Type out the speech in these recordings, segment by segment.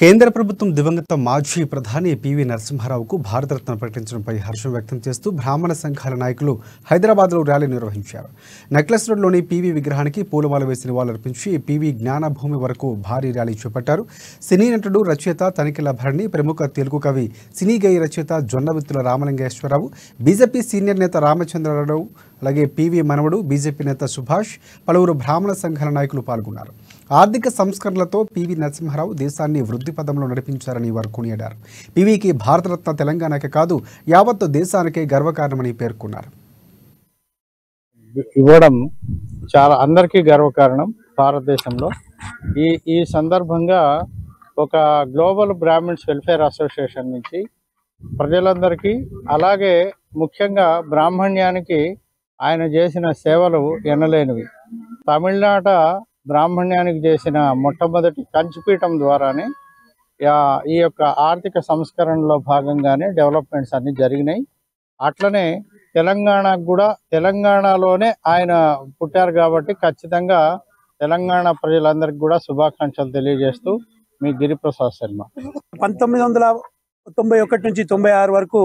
కేంద్ర ప్రభుత్వం దివంగత మాజీ ప్రధాని పివి నరసింహారావుకు భారతరత్న ప్రకటించడంపై హర్షం వ్యక్తం చేస్తూ బ్రాహ్మణ సంఘాల నాయకులు హైదరాబాద్లో ర్యాలీ నిర్వహించారు. నెక్లెస్ రోడ్లోని పివి విగ్రహానికి పూలమాల వేసి నివాళులర్పించి పివి జ్ఞానభూమి వరకు భారీ ర్యాలీ చేపట్టారు. సినీ నటుడు, రచయిత తనికెళ్ల భరణి, ప్రముఖ తెలుగు కవి, సినీ గేయ రచయిత జొన్నవిత్తుల రామలింగేశ్వరరావు, బీజేపీ సీనియర్ నేత రామచంద్రరావు, అలాగే పివి మనవడు, బీజేపీ నేత సుభాష్, పలువురు బ్రాహ్మణ సంఘాల నాయకులు పాల్గొన్నారు. ఆర్థిక సంస్కరణలతో పివి నరసింహారావు దేశాన్ని వృద్ధి పదంలో నడిపించారని వారు కొనియాడారు. పివికి భారతరత్న తెలంగాణకే కాదు యావత్తు దేశానికే గర్వకారణమని పేర్కొన్నారు. ఇవ్వడం చాలా అందరికీ గర్వకారణం. భారతదేశంలో ఈ సందర్భంగా ఒక గ్లోబల్ బ్రాహ్మిన్స్ వెల్ఫేర్ అసోసియేషన్ నుంచి ప్రజలందరికీ, అలాగే ముఖ్యంగా బ్రాహ్మణ్యానికి ఆయన చేసిన సేవలు ఎనలేనివి. తమిళనాట బ్రాహ్మణ్యానికి చేసిన మొట్టమొదటి కంచిపీఠం ద్వారానే ఈ యొక్క ఆర్థిక సంస్కరణలో భాగంగానే డెవలప్మెంట్స్ అన్ని జరిగినాయి. అట్లనే తెలంగాణకు కూడా, తెలంగాణలోనే ఆయన పుట్టారు కాబట్టి ఖచ్చితంగా తెలంగాణ ప్రజలందరికీ కూడా శుభాకాంక్షలు తెలియజేస్తూ మీ గిరిప్రసాద్ శర్మ. 1991 నుంచి 96 వరకు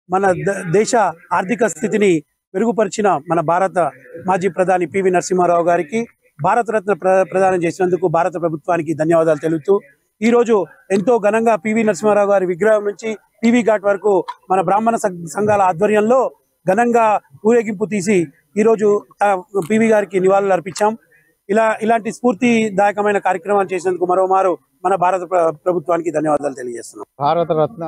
మన దేశ ఆర్థిక స్థితిని మెరుగుపరిచిన మన భారత మాజీ ప్రధాని పివి నరసింహారావు గారికి భారతరత్న ప్రదానం చేసినందుకు భారత ప్రభుత్వానికి ధన్యవాదాలు తెలుపుతూ, ఈ రోజు ఎంతో ఘనంగా పివి నరసింహారావు గారి విగ్రహం నుంచి పివి ఘాట్ వరకు మన బ్రాహ్మణ సంఘాల ఆధ్వర్యంలో ఘనంగా ఊరేగింపు తీసి ఈరోజు పివి గారికి నివాళులు అర్పించాం. ఇలాంటి స్ఫూర్తిదాయకమైన కార్యక్రమాలు చేసినందుకు మరోమారు మన భారత ప్రభుత్వానికి ధన్యవాదాలు తెలియజేస్తున్నాం. భారతరత్న